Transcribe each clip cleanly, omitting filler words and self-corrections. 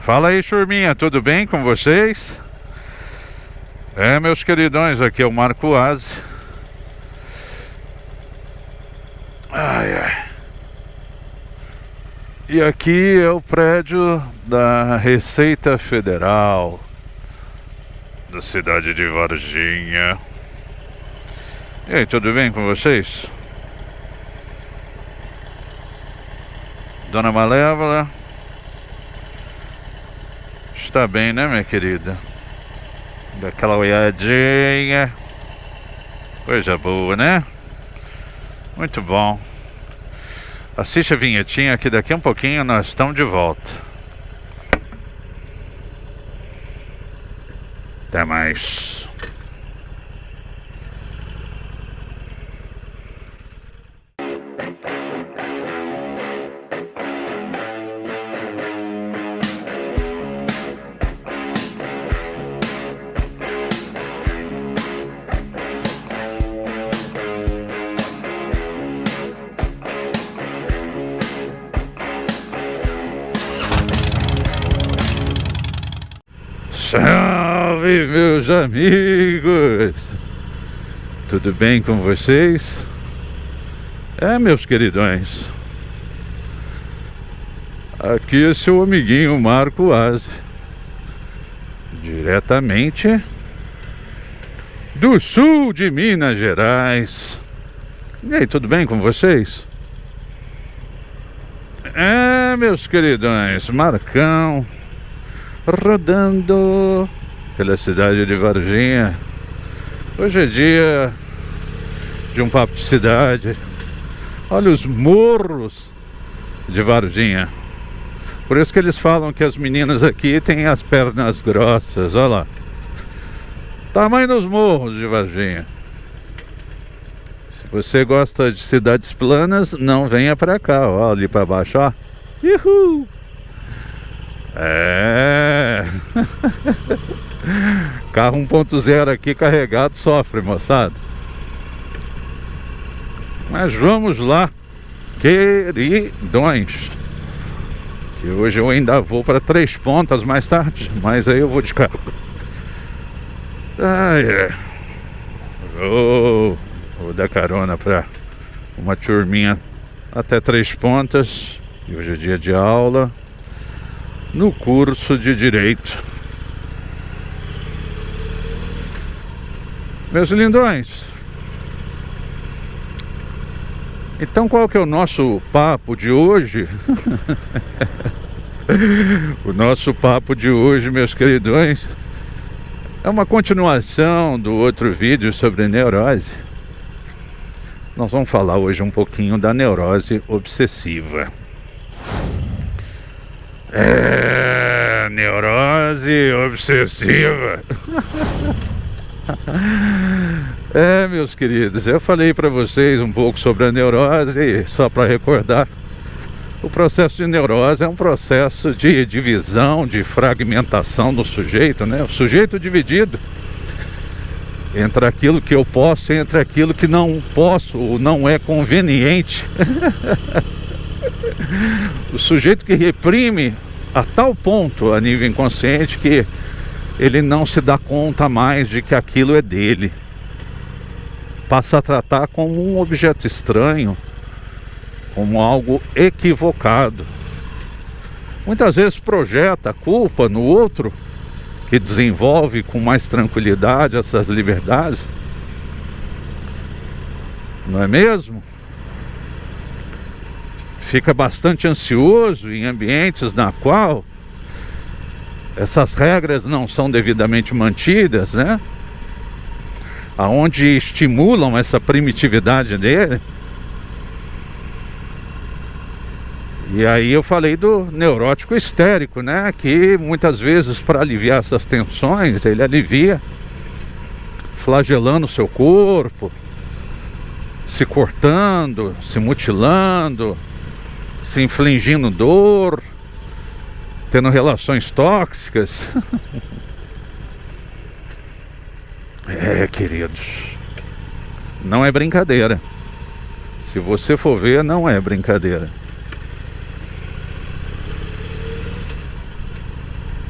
Fala aí, turminha, tudo bem com vocês? Meus queridões, aqui é o Marco Aze. E aqui é o prédio da Receita Federal da cidade de Varginha. E aí, tudo bem com vocês? Dona Malévola está bem, né, minha querida? Daquela olhadinha. Coisa boa, né? Muito bom. Assiste a vinhetinha que daqui a um pouquinho nós estamos de volta. Até mais. Salve, meus amigos! Tudo bem com vocês? Meus queridões, aqui é seu amiguinho Marco Aze, diretamente do sul de Minas Gerais. E aí, tudo bem com vocês? Meus queridões, Marcão rodando pela cidade de Varginha. Hoje é dia de um papo de cidade. Olha os morros de Varginha. Por isso que eles falam que as meninas aqui têm as pernas grossas. Olha lá, tamanho dos morros de Varginha. Se você gosta de cidades planas, não venha pra cá. Ó, ali pra baixo, ó. Uhul! Carro 1.0 aqui carregado sofre, moçada. Mas vamos lá, queridões, que hoje eu ainda vou para Três Pontas mais tarde, mas aí eu vou de carro. Vou dar carona para uma turminha até Três Pontas. E hoje é dia de aula no curso de Direito. Meus lindões, então qual que é o nosso papo de hoje? O nosso papo de hoje, meus queridões, é uma continuação do outro vídeo sobre neurose. Nós vamos falar hoje um pouquinho da neurose obsessiva. Neurose obsessiva. Meus queridos, eu falei para vocês um pouco sobre a neurose, só para recordar. O processo de neurose é um processo de divisão, de fragmentação do sujeito, né? O sujeito dividido entre aquilo que eu posso e entre aquilo que não posso ou não é conveniente. O sujeito que reprime a tal ponto a nível inconsciente que ele não se dá conta mais de que aquilo é dele. Passa a tratar como um objeto estranho, como algo equivocado. Muitas vezes projeta a culpa no outro, que desenvolve com mais tranquilidade essas liberdades. Não é mesmo? Fica bastante ansioso em ambientes na qual essas regras não são devidamente mantidas, né? Aonde estimulam essa primitividade dele. E aí eu falei do neurótico histérico, né? Que muitas vezes, para aliviar essas tensões, ele alivia flagelando o seu corpo, se cortando, se mutilando, se infligindo dor, tendo relações tóxicas. Queridos, não é brincadeira. Se você for ver, não é brincadeira.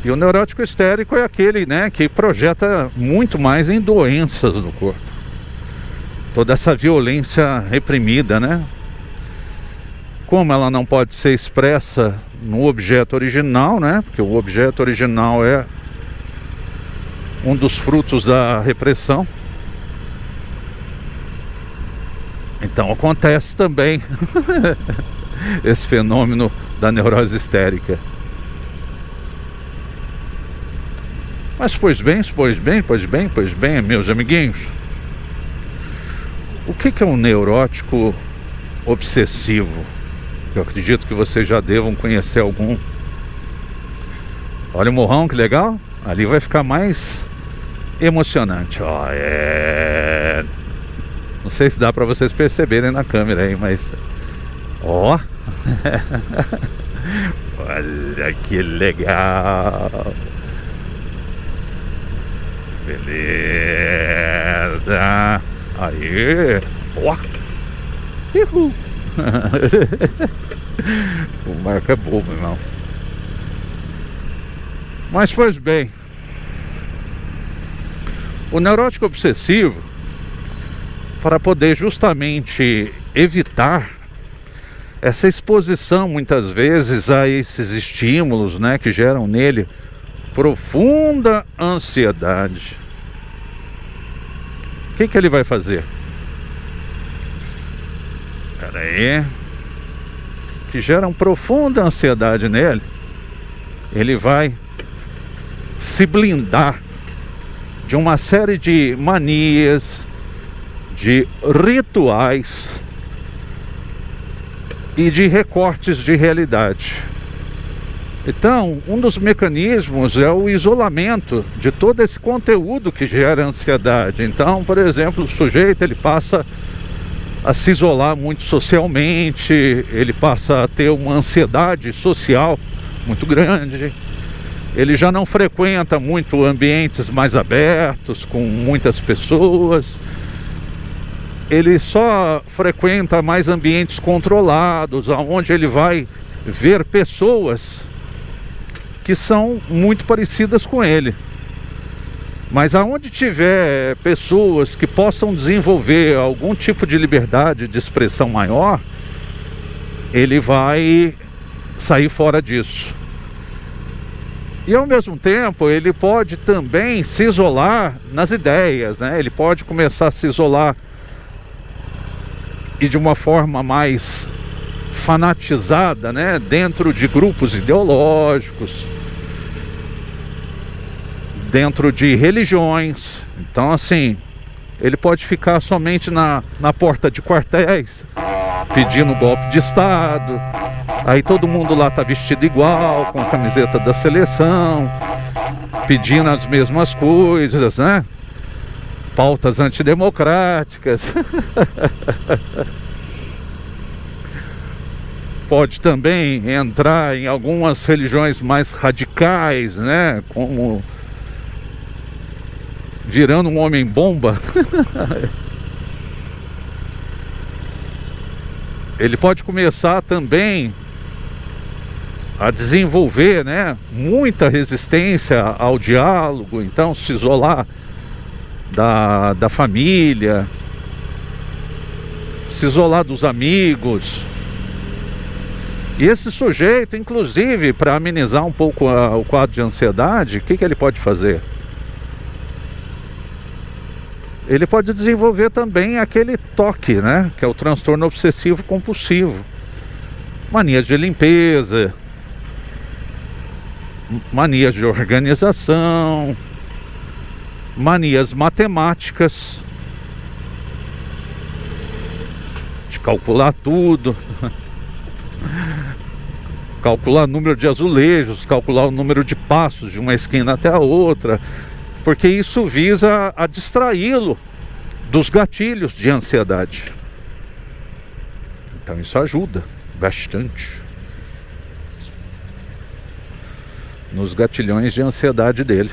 E o neurótico histérico é aquele, né, que projeta muito mais em doenças no corpo. Toda essa violência reprimida, né? Como ela não pode ser expressa no objeto original, né? Porque o objeto original é um dos frutos da repressão. Então acontece também esse fenômeno da neurose histérica. Mas pois bem, meus amiguinhos, o que é um neurótico obsessivo? Eu acredito que vocês já devam conhecer algum. Olha o morrão, que legal. Ali vai ficar mais emocionante. Ó, não sei se dá pra vocês perceberem na câmera aí, mas... Ó! Olha que legal! Beleza! Aí! Ó! Uhul! O Marco é bobo, irmão. Mas pois bem, o neurótico obsessivo, para poder justamente evitar essa exposição muitas vezes a esses estímulos, né, que geram nele profunda ansiedade, o que ele vai fazer? Pera aí, que geram profunda ansiedade nele, ele vai se blindar de uma série de manias, de rituais e de recortes de realidade. Então, um dos mecanismos é o isolamento de todo esse conteúdo que gera ansiedade. Então, por exemplo, o sujeito ele passa a se isolar muito socialmente, ele passa a ter uma ansiedade social muito grande. Ele já não frequenta muito ambientes mais abertos, com muitas pessoas. Ele só frequenta mais ambientes controlados, onde ele vai ver pessoas que são muito parecidas com ele. Mas aonde tiver pessoas que possam desenvolver algum tipo de liberdade de expressão maior, ele vai sair fora disso. E ao mesmo tempo ele pode também se isolar nas ideias, né? Ele pode começar a se isolar e de uma forma mais fanatizada, né? Dentro de grupos ideológicos, dentro de religiões. Então assim, ele pode ficar somente na porta de quartéis, pedindo golpe de Estado. Aí todo mundo lá tá vestido igual, com a camiseta da seleção, pedindo as mesmas coisas, né? Pautas antidemocráticas. Pode também entrar em algumas religiões mais radicais, né? Como virando um homem-bomba. Ele pode começar também a desenvolver, né, muita resistência ao diálogo, então se isolar da família, se isolar dos amigos. E esse sujeito, inclusive, para amenizar um pouco o quadro de ansiedade, o que ele pode fazer? Ele pode desenvolver também aquele TOC, né, que é o transtorno obsessivo compulsivo. Manias de limpeza, manias de organização, manias matemáticas, de calcular tudo, calcular o número de azulejos, calcular o número de passos de uma esquina até a outra, porque isso visa a distraí-lo dos gatilhos de ansiedade. Então isso ajuda bastante nos gatilhões de ansiedade dele.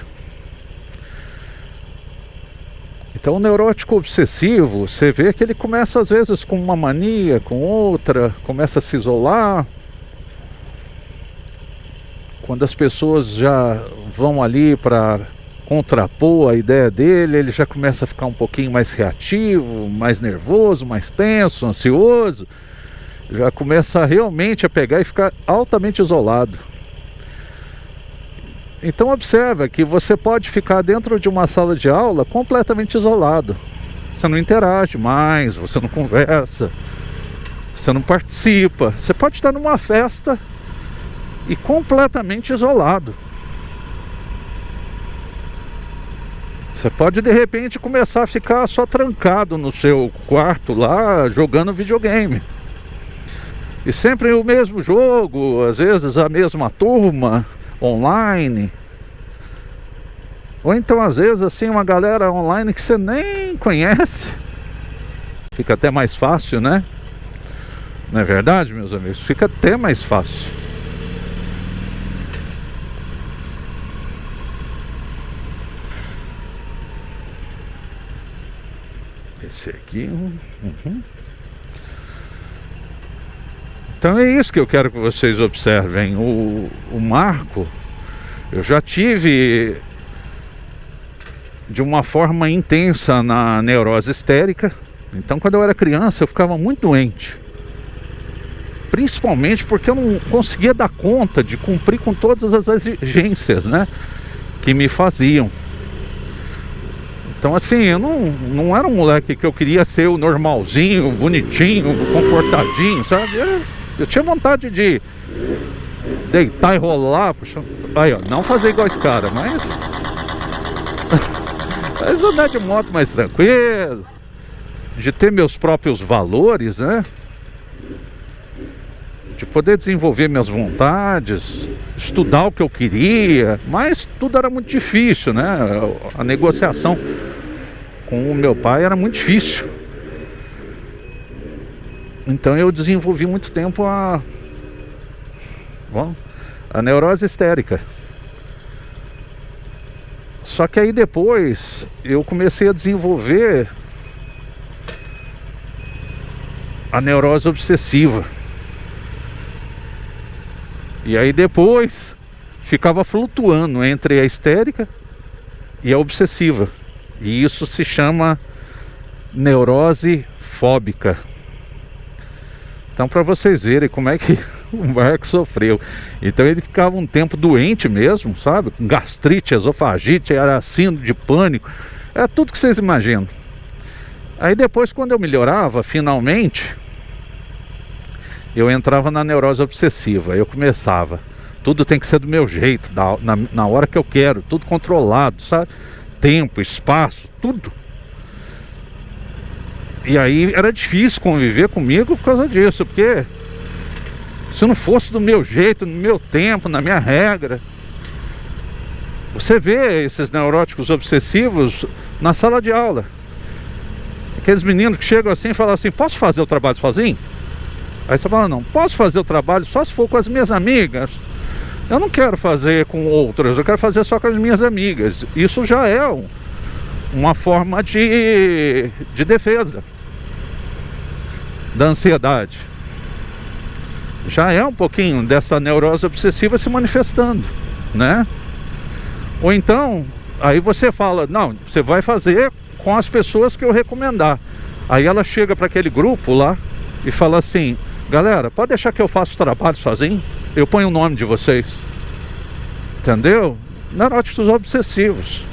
Então o neurótico obsessivo, você vê que ele começa às vezes com uma mania, com outra, começa a se isolar, quando as pessoas já vão ali para contrapor a ideia dele, ele já começa a ficar um pouquinho mais reativo, mais nervoso, mais tenso, ansioso. Já começa realmente a pegar e ficar altamente isolado. Então observa que você pode ficar dentro de uma sala de aula completamente isolado. Você não interage mais, você não conversa, você não participa. Você pode estar numa festa e completamente isolado. Você pode de repente começar a ficar só trancado no seu quarto lá, jogando videogame. E sempre o mesmo jogo, às vezes a mesma turma, online. Ou então às vezes assim uma galera online que você nem conhece. Fica até mais fácil, né? Não é verdade, meus amigos? Fica até mais fácil. Esse aqui. Então é isso que eu quero que vocês observem. O Marco, eu já tive de uma forma intensa na neurose histérica. Então quando eu era criança eu ficava muito doente, principalmente porque eu não conseguia dar conta de cumprir com todas as exigências, né, que me faziam. Então assim, eu não era um moleque que eu queria ser o normalzinho, bonitinho, comportadinho, sabe? Eu tinha vontade de deitar e rolar. Puxa, aí ó, não fazer igual esse cara, mas andar de moto mais tranquilo, de ter meus próprios valores, né? De poder desenvolver minhas vontades, estudar o que eu queria, mas tudo era muito difícil, né? A negociação com o meu pai era muito difícil. Então eu desenvolvi muito tempo a neurose histérica. Só que aí depois eu comecei a desenvolver a neurose obsessiva. E aí depois ficava flutuando entre a histérica e a obsessiva. E isso se chama neurose fóbica. Então para vocês verem como é que o Marco sofreu. Então ele ficava um tempo doente mesmo, sabe? Com gastrite, esofagite, era síndrome de pânico. Era tudo que vocês imaginam. Aí depois, quando eu melhorava, finalmente, eu entrava na neurose obsessiva. Eu começava, tudo tem que ser do meu jeito, na hora que eu quero, tudo controlado, sabe? Tempo, espaço, tudo. E aí era difícil conviver comigo por causa disso, porque se não fosse do meu jeito, no meu tempo, na minha regra. Você vê esses neuróticos obsessivos na sala de aula. Aqueles meninos que chegam assim e falam assim: posso fazer o trabalho sozinho? Aí você fala: não, posso fazer o trabalho só se for com as minhas amigas. Eu não quero fazer com outras, eu quero fazer só com as minhas amigas. Isso já é uma forma de defesa da ansiedade. Já é um pouquinho dessa neurose obsessiva se manifestando, né? Ou então, aí você fala: não, você vai fazer com as pessoas que eu recomendar. Aí ela chega para aquele grupo lá e fala assim: galera, pode deixar que eu faça o trabalho sozinho? Eu ponho o nome de vocês. Entendeu? Neuróticos obsessivos,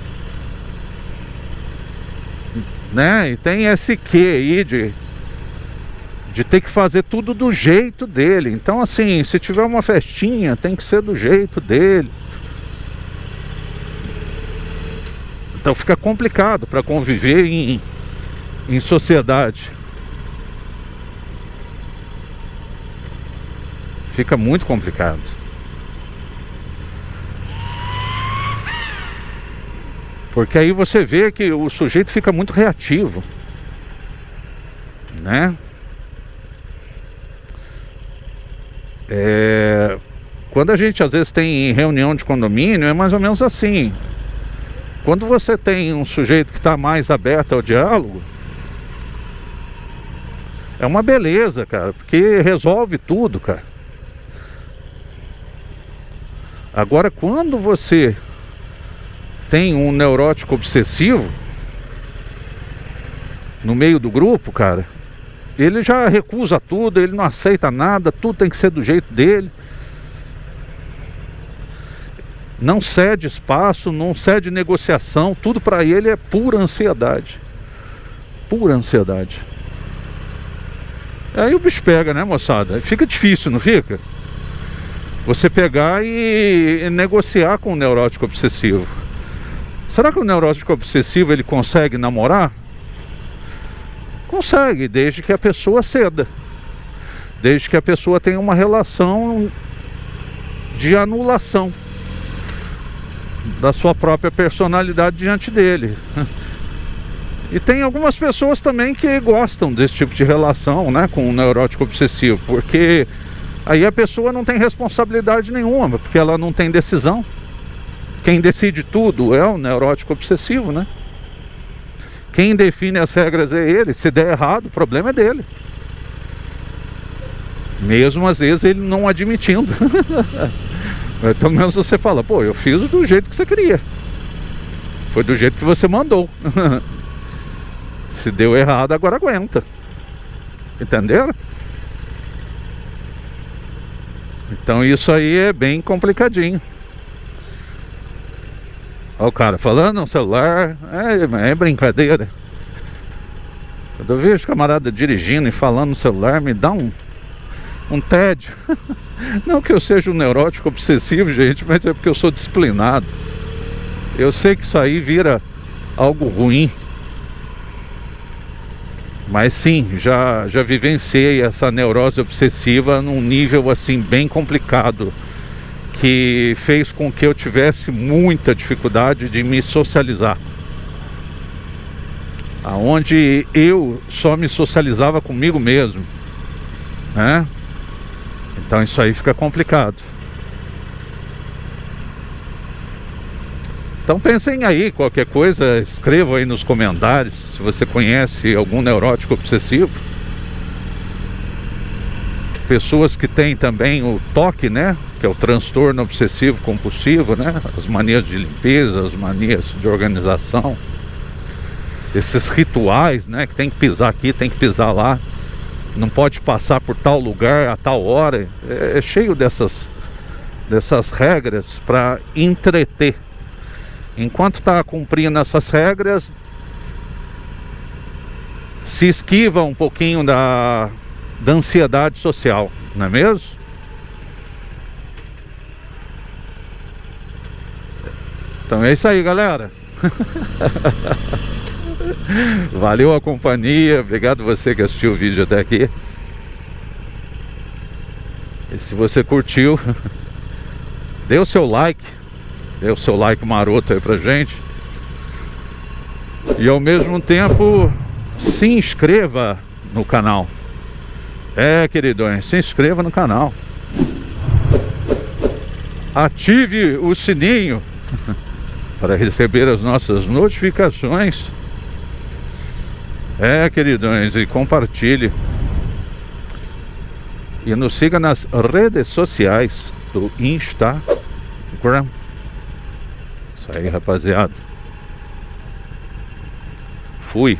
né? E tem esse quê aí de ter que fazer tudo do jeito dele. Então assim, se tiver uma festinha, tem que ser do jeito dele. Então fica complicado para conviver em sociedade. Fica muito complicado. Porque aí você vê que o sujeito fica muito reativo, né? Quando a gente às vezes tem reunião de condomínio, é mais ou menos assim. Quando você tem um sujeito que está mais aberto ao diálogo, é uma beleza, cara, porque resolve tudo, cara. Agora, quando você tem um neurótico obsessivo no meio do grupo, cara, ele já recusa tudo, ele não aceita nada, tudo tem que ser do jeito dele. Não cede espaço, não cede negociação, tudo para ele é pura ansiedade. Pura ansiedade. Aí o bicho pega, né, moçada? Fica difícil, não fica? Você pegar e negociar com o neurótico obsessivo. Será que o neurótico obsessivo ele consegue namorar? Consegue, desde que a pessoa ceda. Desde que a pessoa tenha uma relação de anulação da sua própria personalidade diante dele. E tem algumas pessoas também que gostam desse tipo de relação, né, com o neurótico obsessivo, porque aí a pessoa não tem responsabilidade nenhuma, porque ela não tem decisão. Quem decide tudo é o neurótico obsessivo, né? Quem define as regras é ele. Se der errado, o problema é dele. Mesmo às vezes ele não admitindo. Mas pelo menos você fala, pô, eu fiz do jeito que você queria. Foi do jeito que você mandou. Se deu errado, agora aguenta. Entenderam? Então isso aí é bem complicadinho. Olha o cara falando no celular. É brincadeira. Quando eu vejo camarada dirigindo e falando no celular, me dá um tédio. Não que eu seja um neurótico obsessivo, gente, mas é porque eu sou disciplinado. Eu sei que isso aí vira algo ruim. Mas sim, já vivenciei essa neurose obsessiva num nível assim bem complicado, que fez com que eu tivesse muita dificuldade de me socializar. Aonde eu só me socializava comigo mesmo, né? Então isso aí fica complicado. Então pensem aí, qualquer coisa, escreva aí nos comentários se você conhece algum neurótico obsessivo. Pessoas que têm também o TOC, né? Que é o transtorno obsessivo compulsivo, né? As manias de limpeza, as manias de organização. Esses rituais, né? Que tem que pisar aqui, tem que pisar lá. Não pode passar por tal lugar a tal hora. É cheio dessas regras para entreter. Enquanto está cumprindo essas regras, se esquiva um pouquinho da ansiedade social, não é mesmo? Então é isso aí, galera. Valeu a companhia, obrigado você que assistiu o vídeo até aqui. E se você curtiu, dê o seu like. Dê o seu like maroto aí pra gente. E ao mesmo tempo se inscreva no canal. Queridões, se inscreva no canal. Ative o sininho para receber as nossas notificações. Queridões, e compartilhe. E nos siga nas redes sociais do Instagram. Isso aí, rapaziada. Fui.